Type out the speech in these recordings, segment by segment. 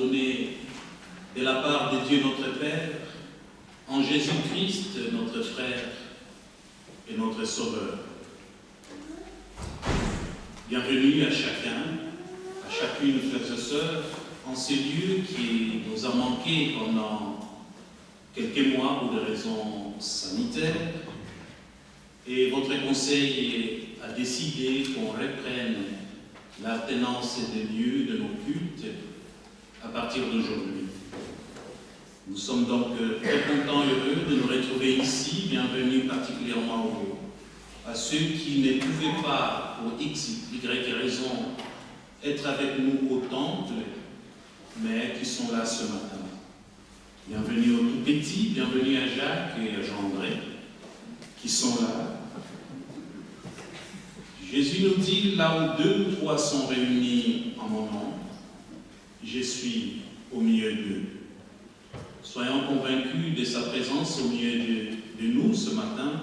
donné de la part de Dieu notre Père, en Jésus-Christ, notre frère et notre Sauveur. Bienvenue à chacun, à chacune, frères et sœurs, en ce lieu qui nous a manqué pendant quelques mois pour des raisons sanitaires. Et votre conseil a décidé qu'on reprenne la tenance des lieux de nos cultes à partir d'aujourd'hui. Nous sommes donc très contents et heureux de nous retrouver ici. Bienvenue particulièrement à ceux qui ne pouvaient pas, pour X, Y raison, être avec nous au temple, mais qui sont là ce matin. Bienvenue aux tout petits, bienvenue à Jacques et à Jean-André, qui sont là. Jésus nous dit, là où 2 ou 3 sont réunis en mon nom, je suis au milieu d'eux. Soyons convaincus de sa présence au milieu de nous ce matin,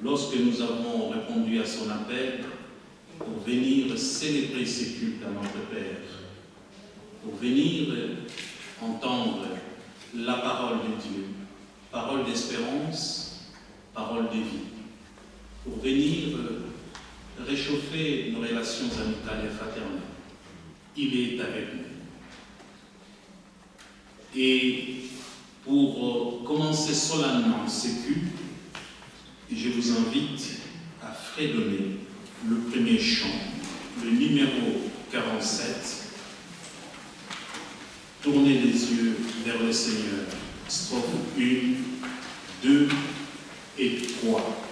lorsque nous avons répondu à son appel pour venir célébrer ses cultes à notre Père, pour venir entendre la parole de Dieu, parole d'espérance, parole de vie, pour venir réchauffer nos relations amicales et fraternelles. Il est avec nous. Et pour commencer solennellement ces cultes, je vous invite à fredonner le premier chant, le numéro 47. Tournez les yeux vers le Seigneur. Strophe 1, 2 et 3.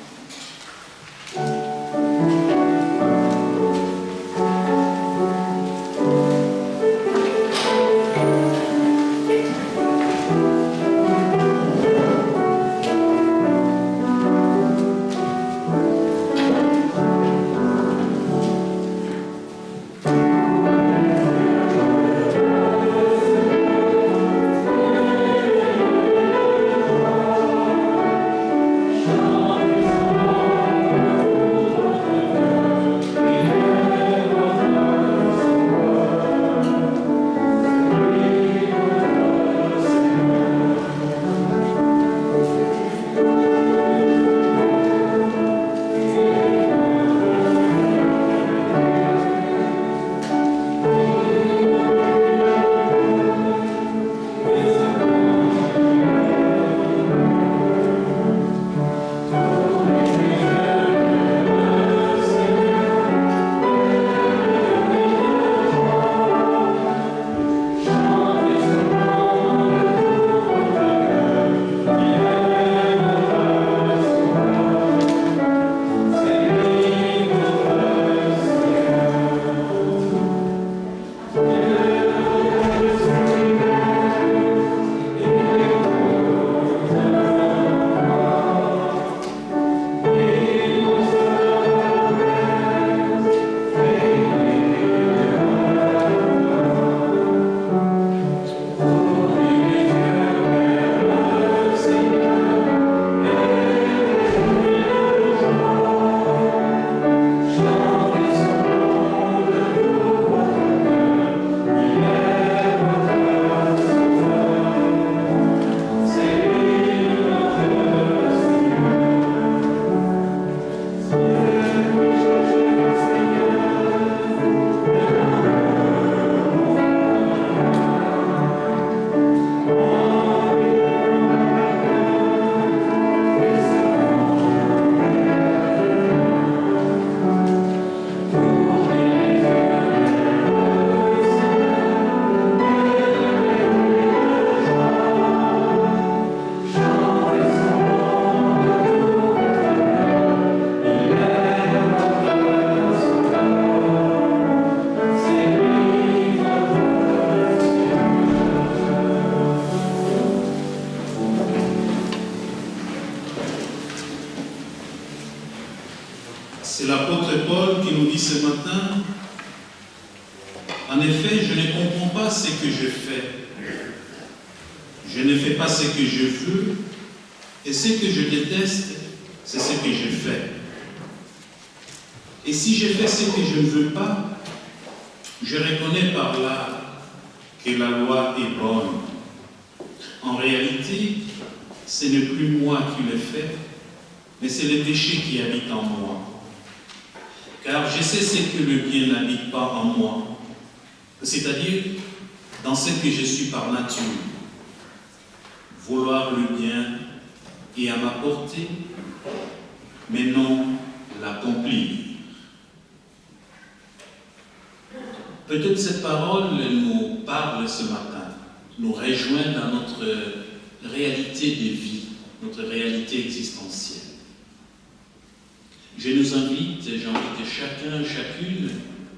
C'est l'apôtre Paul qui nous dit ce matin, en effet, je ne comprends pas ce que je fais. Je ne fais pas ce que je veux, et ce que je déteste, c'est ce que je fais. Et si je fais ce que je ne veux pas, je reconnais par là que la loi est bonne. En réalité, ce n'est plus moi qui le fais, mais c'est le péché qui habite en moi. Car je sais ce que le bien n'habite pas en moi, c'est-à-dire dans ce que je suis par nature. Vouloir le bien et à ma portée, mais non l'accomplir. Peut-être cette parole nous parle ce matin, nous rejoint dans notre réalité de vie, notre réalité existentielle. Je nous invite, j'invite chacun, chacune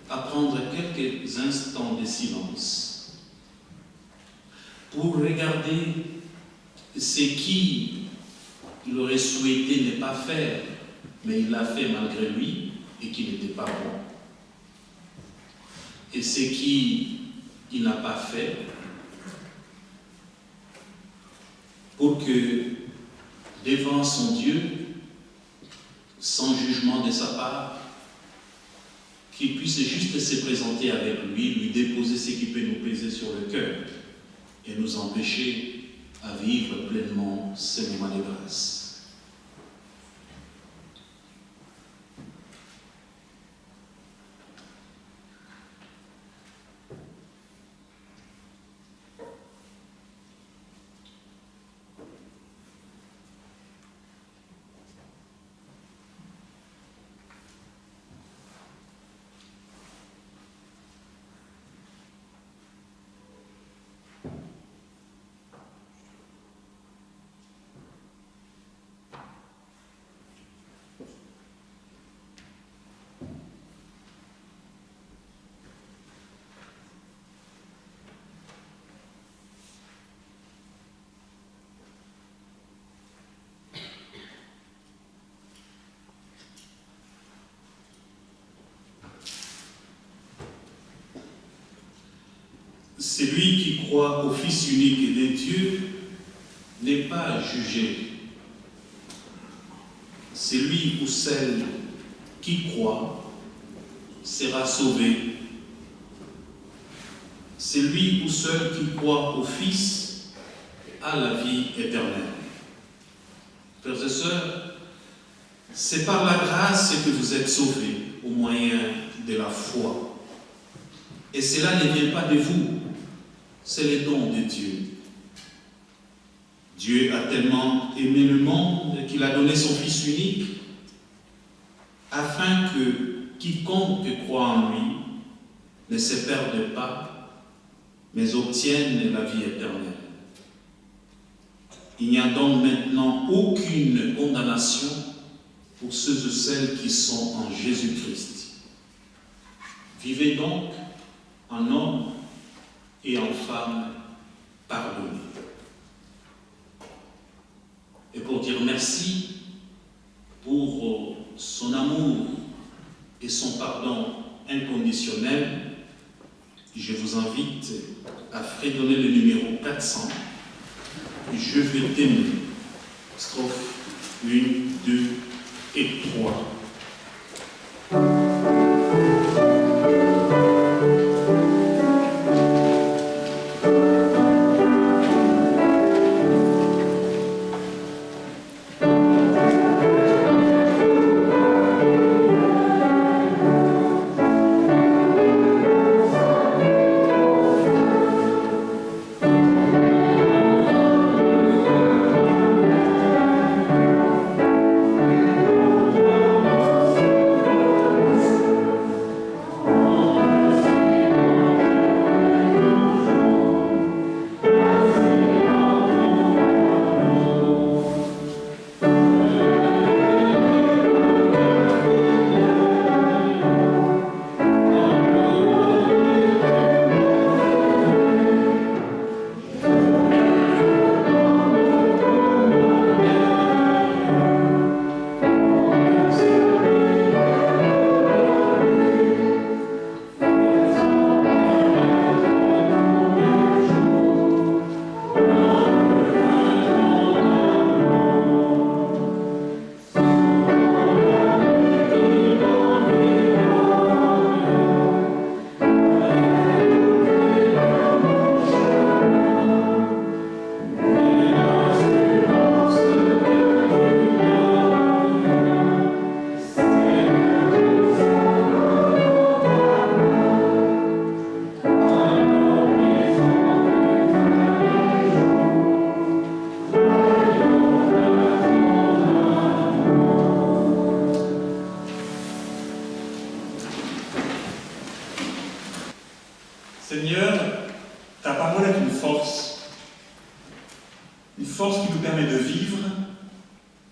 à prendre quelques instants de silence pour regarder ce qu'il aurait souhaité ne pas faire, mais il l'a fait malgré lui et qui n'était pas bon. Et ce qu'il n'a pas fait pour que devant son Dieu, sans jugement de sa part, qu'il puisse juste se présenter avec lui déposer ce qui peut nous peser sur le cœur et nous empêcher à vivre pleinement ces moments de grâce. Celui qui croit au Fils unique de Dieu n'est pas jugé. Celui ou celle qui croit sera sauvé. Celui ou celle qui croit au Fils a la vie éternelle. Frères et sœurs, c'est par la grâce que vous êtes sauvés au moyen de la foi. Et cela ne vient pas de vous. C'est le don de Dieu. Dieu a tellement aimé le monde qu'il a donné son Fils unique afin que quiconque croit en lui ne se perde pas, mais obtienne la vie éternelle. Il n'y a donc maintenant aucune condamnation pour ceux et celles qui sont en Jésus-Christ. Vivez donc en homme et en femme pardonnée. Et pour dire merci pour son amour et son pardon inconditionnel, je vous invite à fredonner le numéro 400. Je vais t'aimer. Strophe 1, 2 et 3.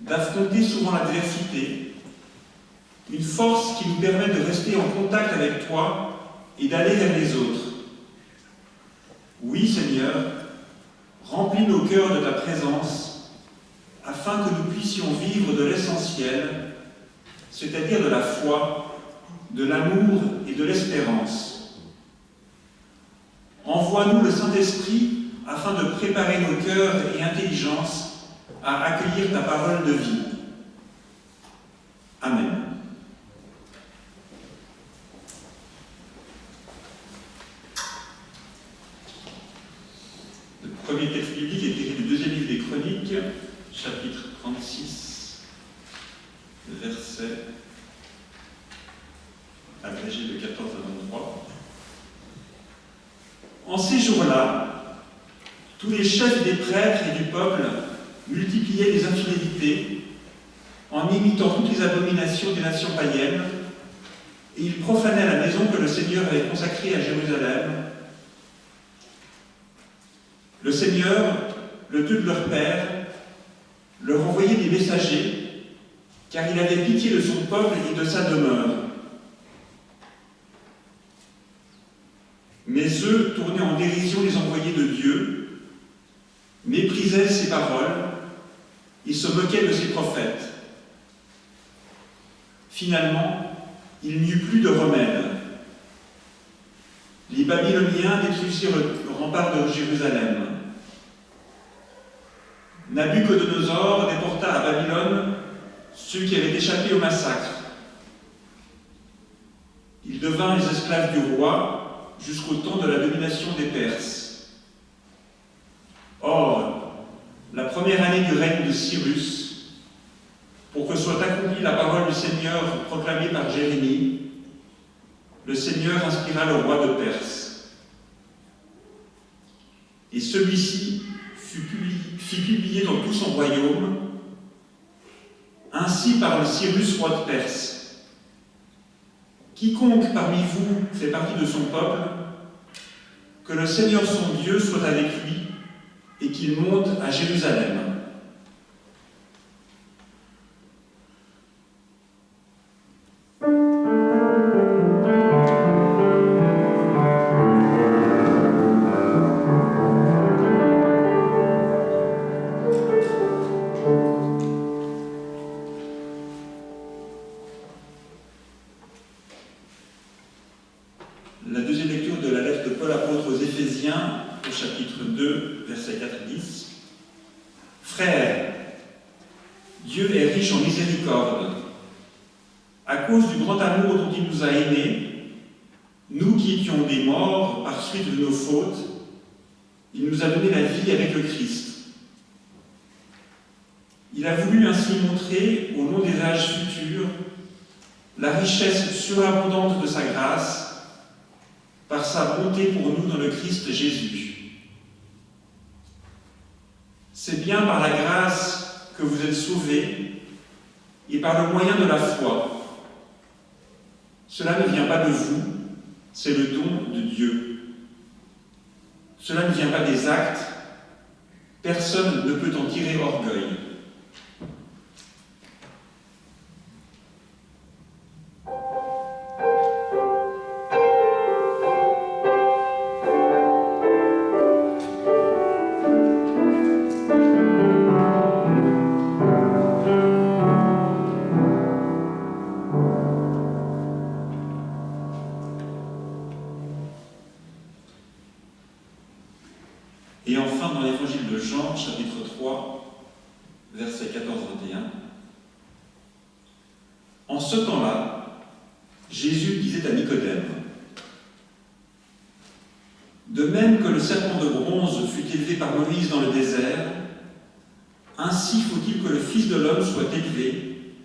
d'affronter souvent l'adversité, une force qui nous permet de rester en contact avec toi et d'aller vers les autres. Oui, Seigneur, remplis nos cœurs de ta présence, afin que nous puissions vivre de l'essentiel, c'est-à-dire de la foi, de l'amour et de l'espérance. Envoie-nous le Saint-Esprit afin de préparer nos cœurs et intelligences à accueillir ta parole de vie. Amen. Le premier texte biblique est tiré du deuxième livre des Chroniques, chapitre 36, verset agrégé de 14 à 23. En ces jours-là, tous les chefs des prêtres et du peuple multipliaient les infidélités en imitant toutes les abominations des nations païennes, et ils profanaient la maison que le Seigneur avait consacrée à Jérusalem. Le Seigneur, le Dieu de leur père, leur envoyait des messagers, car il avait pitié de son peuple et de sa demeure. Mais eux tournaient en dérision les envoyés de Dieu, méprisaient ses paroles et se moquaient de ses prophètes. Finalement, il n'y eut plus de remède. Les Babyloniens détruisirent le rempart de Jérusalem. Nabuchodonosor déporta à Babylone ceux qui avaient échappé au massacre. Ils devinrent les esclaves du roi jusqu'au temps de la domination des Perses. Or, la première année du règne de Cyrus, pour que soit accomplie la parole du Seigneur proclamée par Jérémie, le Seigneur inspira le roi de Perse. Et celui-ci fit publier dans tout son royaume, ainsi parle Cyrus, roi de Perse. Quiconque parmi vous fait partie de son peuple, que le Seigneur son Dieu soit avec lui et qu'il monte à Jérusalem. La deuxième lecture de la lettre de Paul apôtre aux Éphésiens, au chapitre 2, versets 4 et 10. Frères, Dieu est riche en miséricorde. À cause du grand amour dont il nous a aimés, nous qui étions des morts par suite de nos fautes, il nous a donné la vie avec le Christ. Il a voulu ainsi montrer, au long des âges futurs, la richesse surabondante de sa grâce par sa bonté pour nous dans le Christ Jésus. C'est bien par la grâce que vous êtes sauvés et par le moyen de la foi. Cela ne vient pas de vous, c'est le don de Dieu. Cela ne vient pas des actes, personne ne peut en tirer orgueil. Et enfin, dans l'évangile de Jean, chapitre 3, versets 14-21, en ce temps-là, Jésus disait à Nicodème, de même que le serpent de bronze fut élevé par Moïse dans le désert, ainsi faut-il que le Fils de l'homme soit élevé,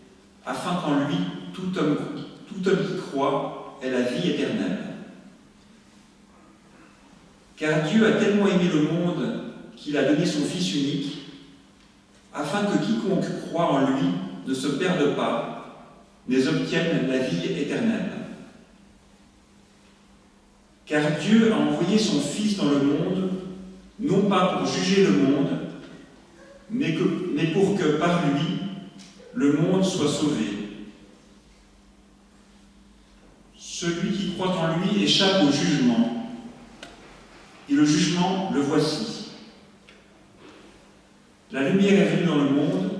afin qu'en lui, tout homme qui croit ait la vie éternelle. Car Dieu a tellement aimé le monde qu'il a donné son Fils unique, afin que quiconque croit en lui ne se perde pas, mais obtienne la vie éternelle. Car Dieu a envoyé son Fils dans le monde, non pas pour juger le monde, mais pour que par lui, le monde soit sauvé. Celui qui croit en lui échappe au jugement, et le jugement, le voici. La lumière est venue dans le monde,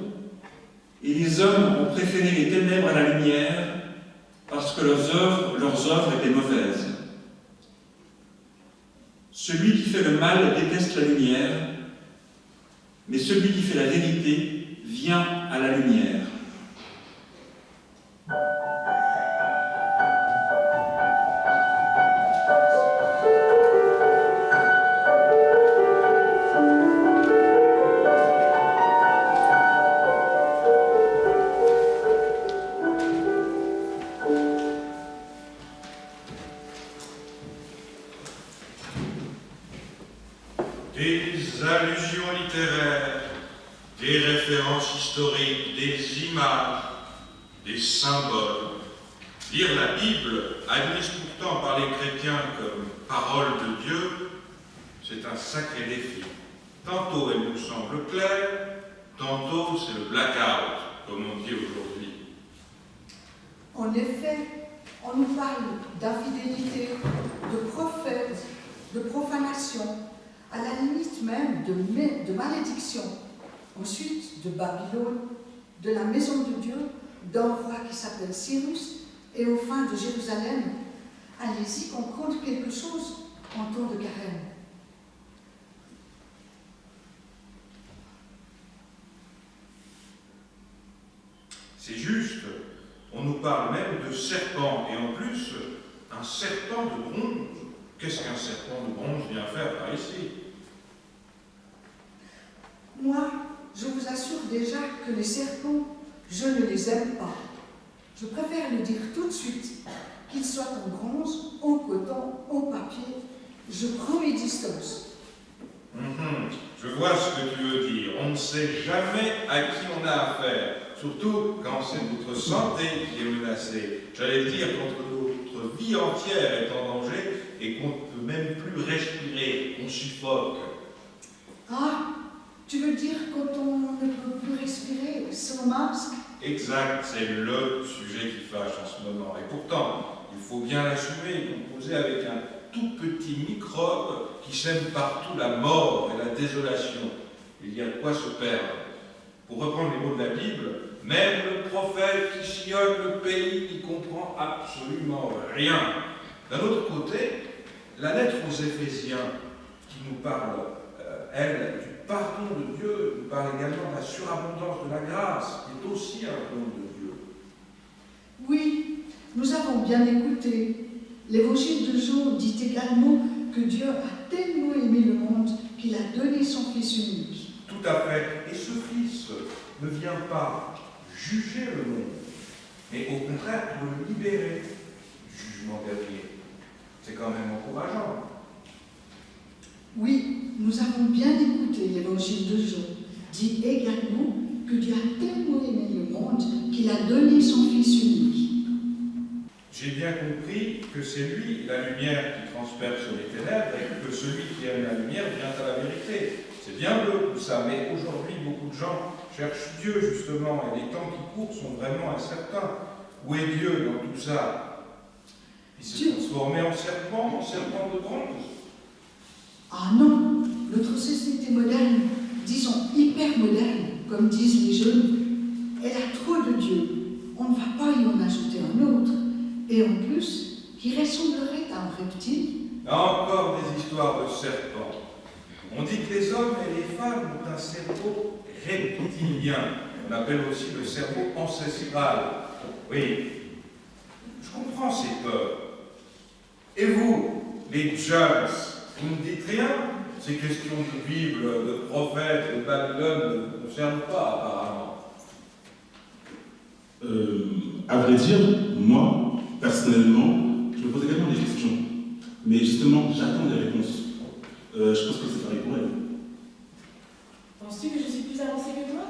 et les hommes ont préféré les ténèbres à la lumière, parce que leurs œuvres étaient mauvaises. Celui qui fait le mal déteste la lumière, mais celui qui fait la vérité vient à la lumière. Des allusions littéraires, des références historiques, des images, des symboles. Lire la Bible, admise pourtant par les chrétiens comme parole de Dieu, c'est un sacré défi. Tantôt elle nous semble claire, tantôt c'est le blackout, comme on dit aujourd'hui. En effet, on nous parle d'infidélité, de prophète, de profanation, à la limite même de malédiction. Ensuite, de Babylone, de la maison de Dieu, d'un roi qui s'appelle Cyrus, et au fin de Jérusalem. Allez-y qu'on compte quelque chose en temps de carême. C'est juste, on nous parle même de serpent, et en plus, un serpent de bronze. Qu'est-ce qu'un serpent de bronze vient faire par ici? Moi, je vous assure déjà que les serpents, je ne les aime pas. Je préfère le dire tout de suite, qu'ils soient en bronze, en coton, en papier. Je prends mes distances. Je vois ce que tu veux dire. On ne sait jamais à qui on a affaire, surtout quand c'est notre santé qui est menacée. J'allais dire, quand notre vie entière est en danger et qu'on ne peut même plus respirer, on suffoque. Ah, tu veux dire quand on ne peut plus respirer sans masque? Exact, c'est le sujet qui fâche en ce moment. Et pourtant, il faut bien l'assumer, composé avec un tout petit microbe qui sème partout la mort et la désolation. Il y a de quoi se perdre. Pour reprendre les mots de la Bible, même le prophète qui sillonne le pays n'y comprend absolument rien. D'un autre côté, la lettre aux Éphésiens qui nous parle, elle, du pardon de Dieu, nous parle également de la surabondance de la grâce, qui est aussi un don de Dieu. Oui, nous avons bien écouté. L'évangile de Jean dit également que Dieu a tellement aimé le monde qu'il a donné son Fils unique. Tout à fait. Et ce Fils ne vient pas juger le monde, mais au contraire pour le libérer du jugement dernier. C'est quand même encourageant. Oui, nous avons bien écouté l'évangile de Jean, dit également que Dieu a tellement aimé le monde qu'il a donné son Fils unique. J'ai bien compris que c'est lui, la lumière, qui transperce les ténèbres et que celui qui aime la lumière vient à la vérité. C'est bien beau tout ça, mais aujourd'hui, beaucoup de gens cherchent Dieu, justement, et les temps qui courent sont vraiment incertains. Où est Dieu dans tout ça? Il s'est transformé en serpent de bronze. Ah non, notre société moderne, disons hyper moderne, comme disent les jeunes, elle a trop de Dieu. On ne va pas y en ajouter un autre. Et en plus, qui ressemblerait à un reptile. Encore des histoires de serpents. On dit que les hommes et les femmes ont un cerveau reptilien. On appelle aussi le cerveau ancestral. Oui, je comprends ces peurs. Et vous, les jeunes, vous ne dites rien? Ces questions de Bible, de prophètes, de Babylone ne vous concernent pas, apparemment. À vrai dire, moi, personnellement, je me pose également des questions. Mais justement, j'attends des réponses. Je pense que c'est pareil pour elle. Penses-tu que je suis plus avancée que toi?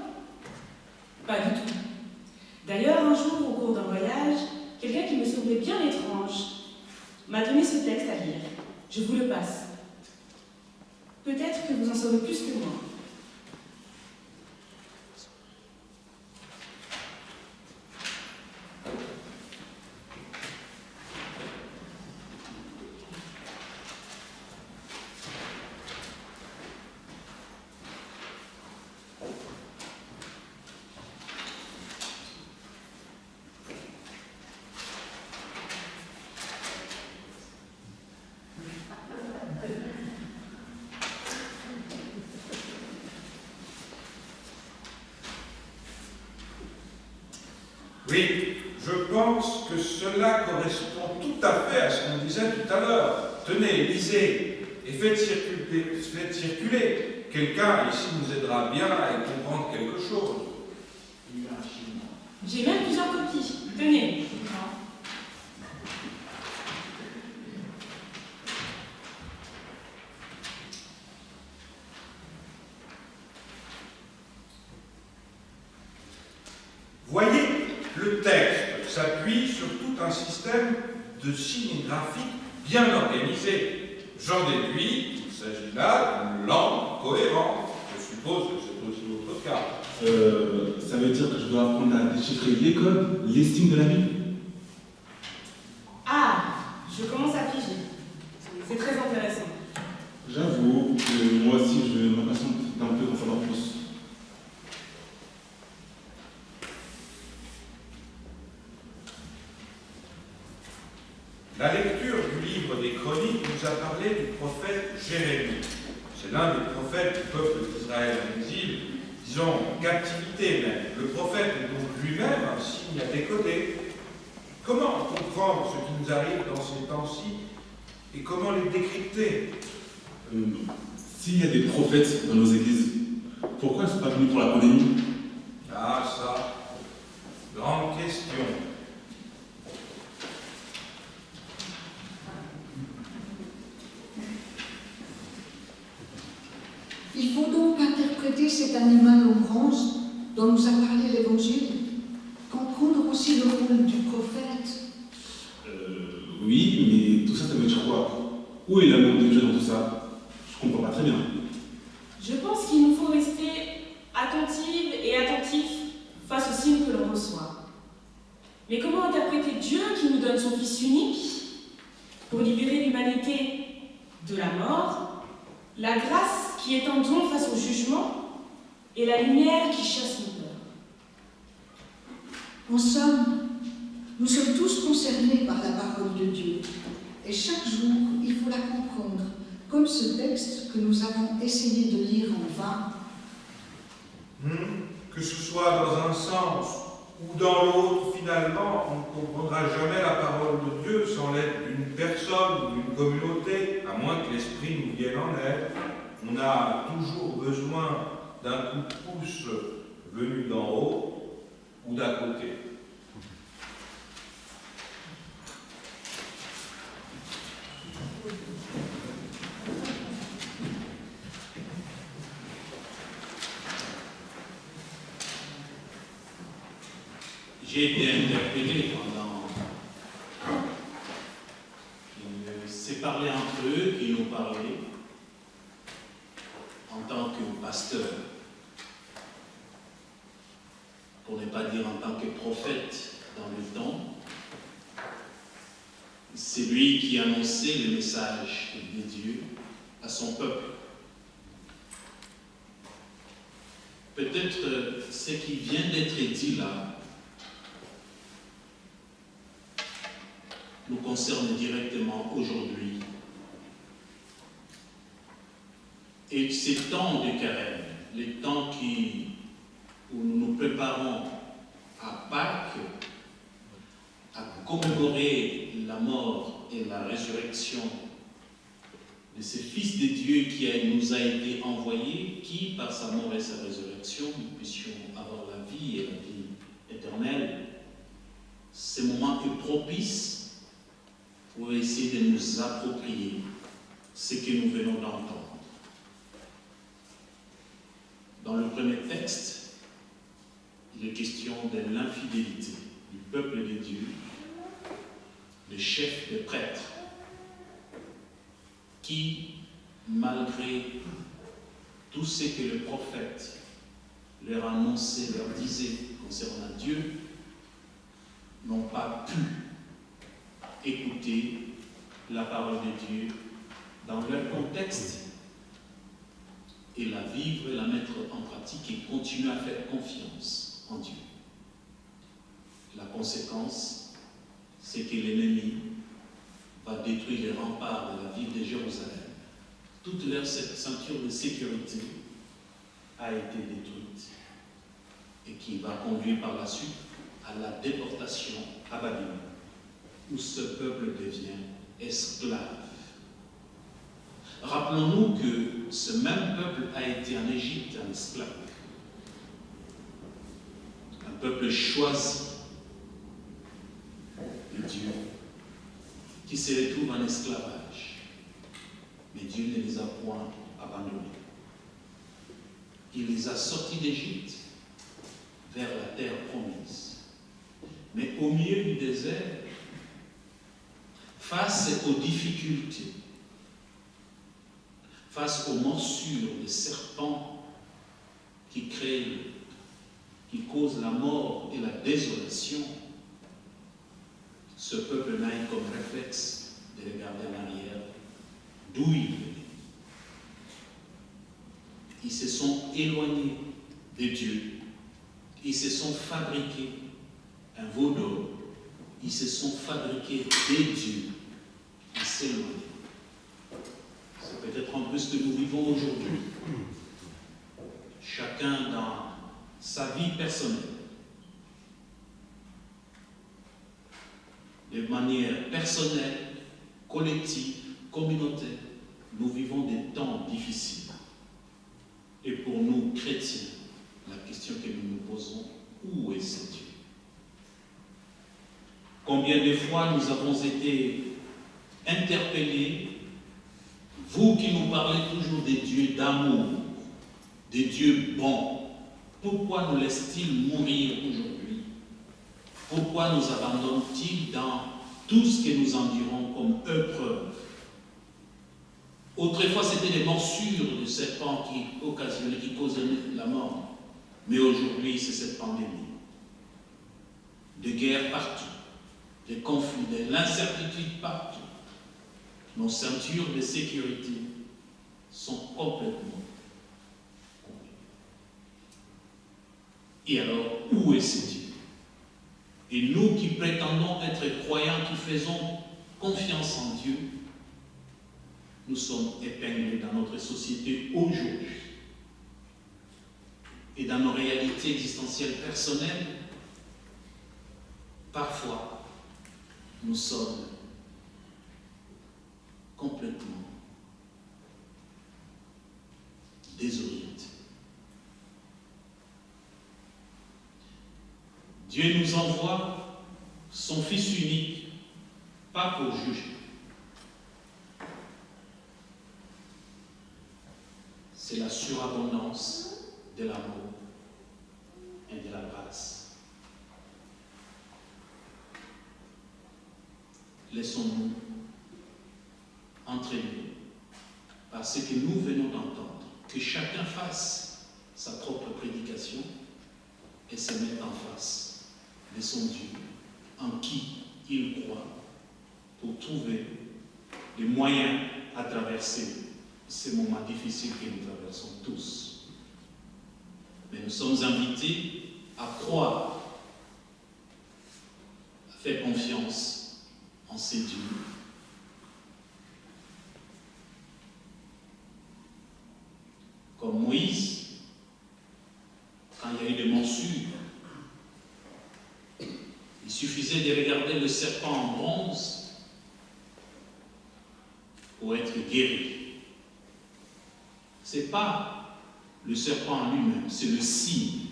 Pas du tout. D'ailleurs, un jour, au cours d'un voyage, quelqu'un qui me semblait bien étrange m'a donné ce texte à lire. Je vous le passe. Peut-être que vous en saurez plus que moi. Oui, je pense que cela correspond tout à fait à ce qu'on disait tout à l'heure. Tenez, lisez et faites circuler. Quelqu'un ici nous aidera bien à y comprendre quelque chose. J'ai même plusieurs copies. Tenez. Voyez, le texte s'appuie sur tout un système de signes graphiques bien organisé. J'en déduis qu'il s'agit là d'une langue cohérente. Je suppose que c'est aussi votre cas. Ça veut dire que je dois apprendre à déchiffrer les codes, les signes de la Bible. Ah, je commence à piger. C'est très intéressant. J'avoue que moi aussi je m'impatiente d'un peu d'en savoir plus. La lecture du livre des Chroniques nous a parlé du prophète Jérémie. C'est l'un des prophètes du peuple d'Israël en exil, disons en captivité même. Le prophète est donc lui-même un signe à décoder. Comment comprendre ce qui nous arrive dans ces temps-ci et comment les décrypter? S'il y a des prophètes dans nos églises, pourquoi ils ne sont pas venus pour la pandémie? Ah ça, grande question. Il faut donc interpréter cet animal orange dont nous a parlé l'Évangile, comprendre aussi le rôle du prophète. Oui, mais tout ça, ça veut dire quoi? Où est l'amour de Dieu dans tout ça? Je comprends pas très bien. Je pense qu'il nous faut rester attentives et attentifs face aux signes que l'on reçoit. Mais comment interpréter Dieu qui nous donne son Fils unique pour libérer l'humanité de la mort, la grâce qui est un don face au jugement et la lumière qui chasse nos peurs? En somme, nous sommes tous concernés par la parole de Dieu. Et chaque jour, il faut la comprendre, comme ce texte que nous avons essayé de lire en vain. Que ce soit dans un sens ou dans l'autre, finalement, on ne comprendra jamais la parole de Dieu sans l'aide d'une personne ou d'une communauté, à moins que l'Esprit nous vienne en aide. On a toujours besoin d'un coup de pouce venu d'en haut ou d'à côté. J'ai été interpellé pendant qu'ils s'est parlé entre eux, qu'ils nous parlaient en tant que pasteur, pour ne pas dire en tant que prophète dans le temps. C'est lui qui annonçait le message de Dieu à son peuple. Peut-être ce qui vient d'être dit là nous concerne directement aujourd'hui. Et ces temps de carême, les temps où nous nous préparons à Pâques, à commémorer la mort et la résurrection de ce Fils de Dieu qui nous a été envoyé, qui, par sa mort et sa résurrection, nous puissions avoir la vie et la vie éternelle. Ce moment est propice pour essayer de nous approprier ce que nous venons d'entendre. Dans le premier texte, il est question de l'infidélité du peuple de Dieu, des chefs des prêtres, qui, malgré tout ce que le prophète leur annonçait, leur disait concernant Dieu, n'ont pas pu écouter la parole de Dieu dans leur contexte et la vivre et la mettre en pratique et continuer à faire confiance en Dieu. La conséquence, c'est que l'ennemi va détruire les remparts de la ville de Jérusalem. Toute leur ceinture de sécurité a été détruite et qui va conduire par la suite à la déportation à Babylone, où ce peuple devient esclave. Rappelons-nous que ce même peuple a été en Égypte un esclave. Un peuple choisi de Dieu, qui se retrouve en esclavage. Mais Dieu ne les a point abandonnés. Il les a sortis d'Égypte vers la terre promise. Mais au milieu du désert, face aux difficultés, face aux morsures des serpents qui causent la mort et la désolation, ce peuple n'a eu comme réflexe de regarder en arrière d'où il venait. Ils se sont éloignés de Dieu. Ils se sont fabriqués un veau d'or. Ils se sont fabriqués des dieux. Ils s'éloignent. C'est peut-être un peu ce que nous vivons aujourd'hui. Chacun dans sa vie personnelle, de manière personnelle, collective, communautaire, nous vivons des temps difficiles. Et pour nous, chrétiens, la question que nous nous posons, où est ce Dieu? Combien de fois nous avons été interpellés, vous qui nous parlez toujours des dieux d'amour, des dieux bons, pourquoi nous laisse-t-il mourir aujourd'hui? Pourquoi nous abandonne-t-il dans tout ce que nous endurons comme épreuve? Autrefois, c'était des morsures de serpents qui occasionnaient, qui causaient la mort. Mais aujourd'hui, c'est cette pandémie. De guerres partout, de conflits, de l'incertitude partout. Nos ceintures de sécurité sont complètement coupées. Et alors, où est ce Dieu? Et nous qui prétendons être croyants, qui faisons confiance en Dieu, nous sommes épinglés dans notre société aujourd'hui. Et dans nos réalités existentielles personnelles, parfois, nous sommes complètement désorientés. Dieu nous envoie son Fils unique, pas pour juger. C'est la surabondance de l'amour et de la grâce. Laissons-nous entraîner par ce que nous venons d'entendre, que chacun fasse sa propre prédication et se mette en face de son Dieu, en qui il croit, pour trouver les moyens à traverser ces moments difficiles que nous traversons tous. Mais nous sommes invités à croire, à faire confiance en ces dieux. Comme Moïse, quand il y a eu des morsures, il suffisait de regarder le serpent en bronze pour être guéri. Ce n'est pas le serpent en lui-même, c'est le signe,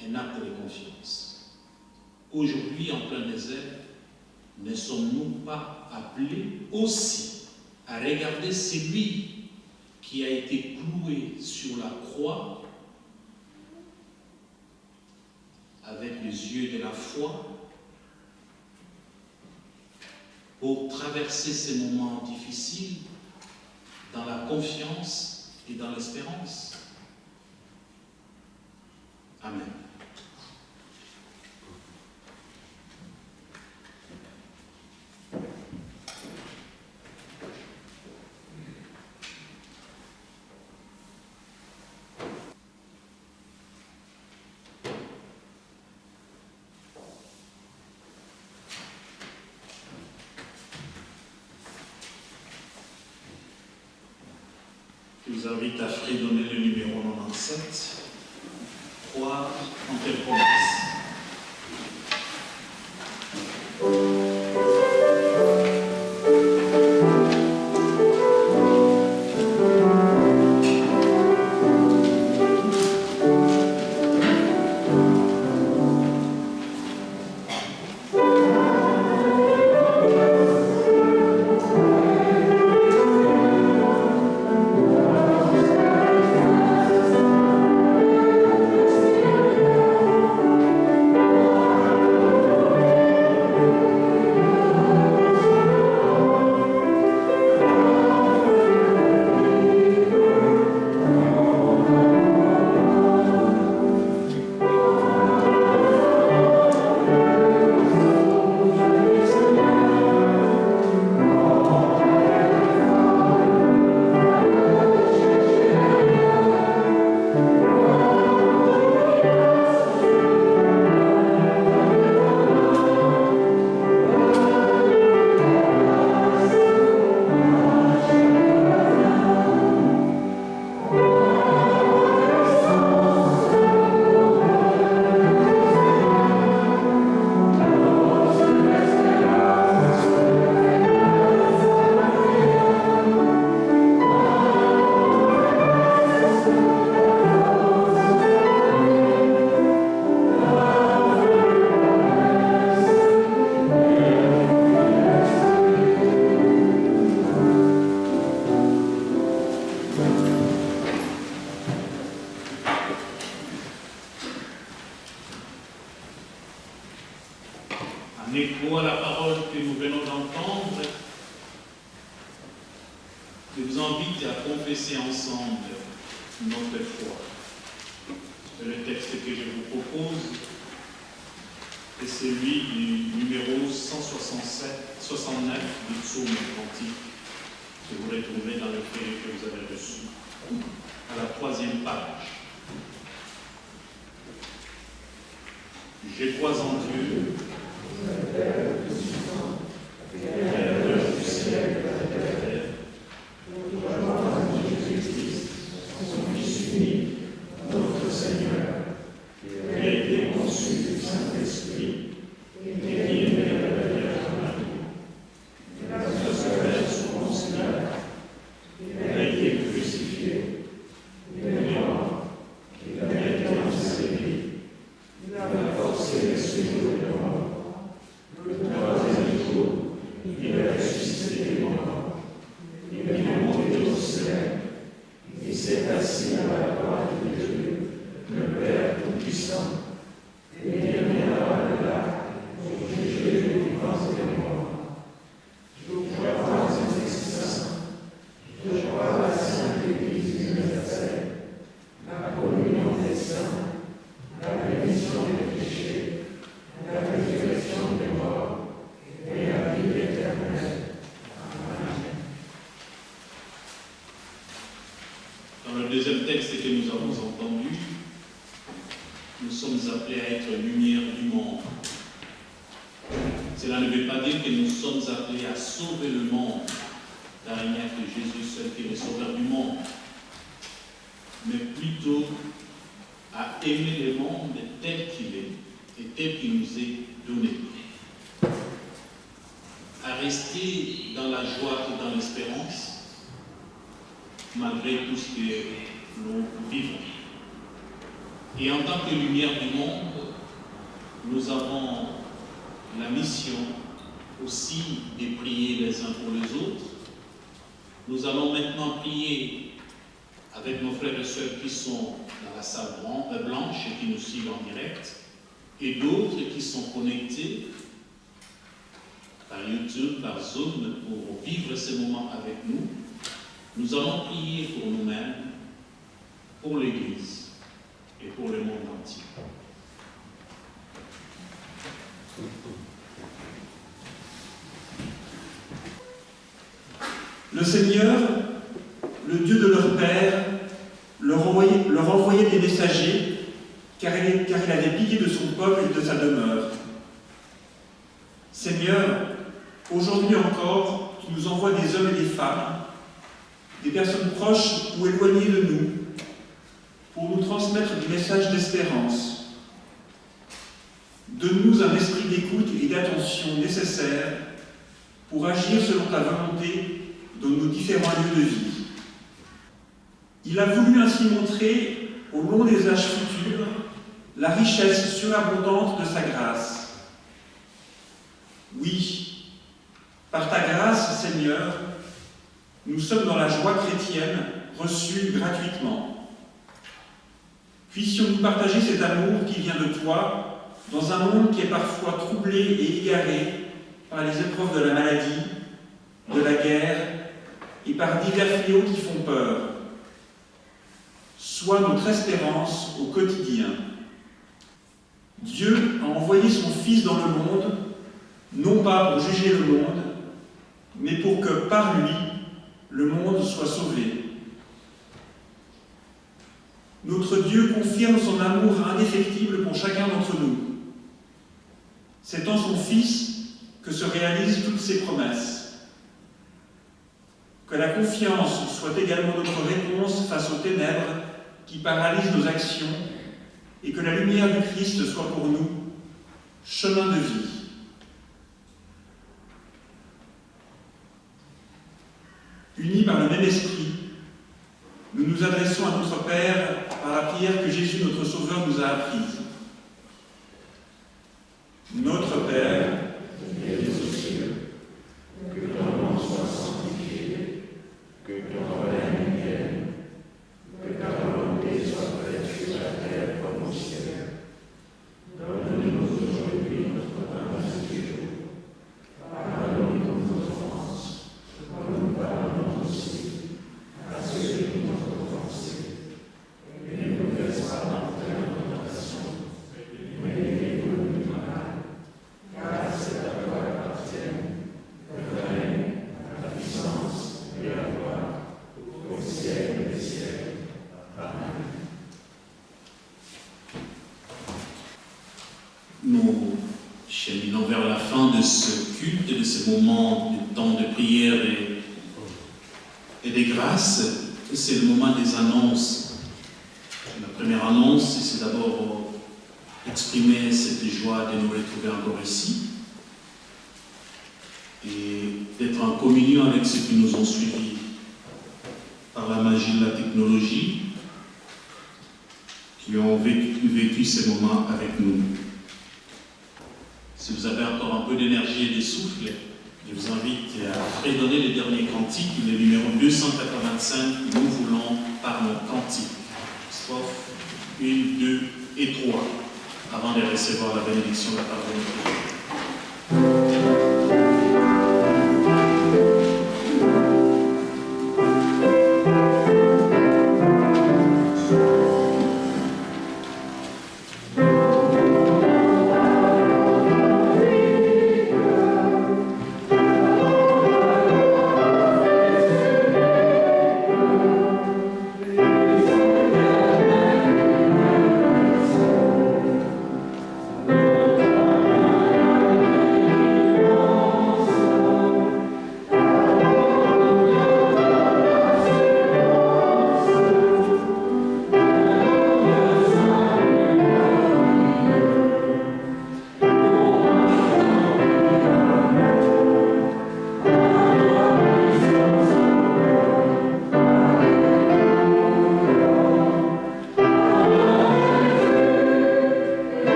un acte de confiance. Aujourd'hui, en plein désert, ne sommes-nous pas appelés aussi à regarder celui qui a été cloué sur la croix avec les yeux de la foi pour traverser ces moments difficiles dans la confiance et dans l'espérance? Amen. Je vous invite à fredonner le numéro 97, croire en telle promesse. En écho à la parole que nous venons d'entendre, je vous invite à confesser ensemble notre foi. Le texte que je vous propose est celui du numéro 169 du psaume cantique que vous retrouvez dans le feuillet que vous avez reçu, à la 3e page. Je crois en Dieu, Créateur du ciel et de la terre, je crois en Jésus-Christ, son Fils unique, notre Seigneur, qui a été conçu du Saint-Esprit et qui est né de la Vierge Marie. Il a reçu sous Ponce Pilate, il a été crucifié, il est mort, il a été enseveli, il a forcé les séjours de mort. Le 3e jour, il est ressuscité des morts, il est monté au ciel, il s'est assis à la droite de Dieu, le Père Tout-Puissant, et il viendra de là pour juger les vivants et les morts. Je crois en l'Esprit Saint, je crois à la Sainte Église universelle, la communion des saints, la rémission des péchés, la résurrection des morts et la vie éternelle. Amen. Dans le deuxième texte que nous avons entendu, nous sommes appelés à être lumière du monde. Cela ne veut pas dire que nous sommes appelés à sauver le monde, car il n'y a que Jésus seul qui est le sauveur du monde, mais plutôt à aimer le monde tel qu'il est et tel qu'il nous est donné. À rester dans la joie et dans l'espérance, malgré tout ce que nous vivons. Et en tant que lumière du monde, nous avons la mission aussi de prier les uns pour les autres. Nous allons maintenant prier avec nos frères et sœurs qui sont dans la salle blanche et qui nous suivent en direct, et d'autres qui sont connectés par YouTube, par Zoom, pour vivre ces moments avec nous. Nous allons prier pour nous-mêmes, pour l'Église et pour le monde entier. Le Seigneur, le Dieu de leur Père, leur envoyait des messagers, car il avait pitié de son peuple et de sa demeure. Seigneur, aujourd'hui encore, tu nous envoies des hommes et des femmes, des personnes proches ou éloignées de nous, pour nous transmettre du message d'espérance. Donne-nous un esprit d'écoute et d'attention nécessaire pour agir selon ta volonté dans nos différents lieux de vie. Il a voulu ainsi montrer, au long des âges futurs, la richesse surabondante de sa grâce. Oui, par ta grâce, Seigneur, nous sommes dans la joie chrétienne reçue gratuitement. Puissions-nous partager cet amour qui vient de toi dans un monde qui est parfois troublé et égaré par les épreuves de la maladie, de la guerre et par divers fléaux qui font peur. Sois notre espérance au quotidien. Dieu a envoyé son Fils dans le monde, non pas pour juger le monde, mais pour que par lui, le monde soit sauvé. Notre Dieu confirme son amour indéfectible pour chacun d'entre nous. C'est en son Fils que se réalisent toutes ses promesses. Que la confiance soit également notre réponse face aux ténèbres qui paralysent nos actions et que la lumière du Christ soit pour nous chemin de vie. Unis par le même esprit, nous nous adressons à notre Père par la prière que Jésus, notre Sauveur, nous a apprise. Notre Père, qui es aux cieux, que ton nom soit sanctifié, que ton règne vienne, que ta volonté soit faite sur la terre comme au ciel. Donne-nous aujourd'hui notre pain quotidien. nous cheminons vers la fin de ce culte, de ce moment de temps de prière et de grâce. C'est le moment des annonces. La première annonce, c'est d'abord exprimer cette joie de nous retrouver encore ici et d'être en communion avec ceux qui nous ont suivis par la magie de la technologie, qui ont vécu ces moments avec nous. Si vous avez encore un peu d'énergie et de souffle, je vous invite à redonner le dernier cantique, le numéro 285, nous voulons par nos cantiques. Strophe 1, 2 et 3, avant de recevoir la bénédiction de la parole de Dieu.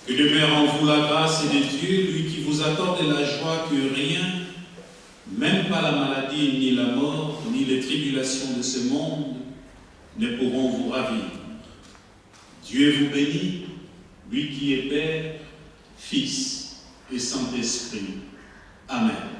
Que demeure en vous la grâce de Dieu, lui qui vous accorde la joie que rien, même pas la maladie, ni la mort, ni les tribulations de ce monde, ne pourront vous ravir. Dieu vous bénit, lui qui est Père, Fils et Saint-Esprit. Amen.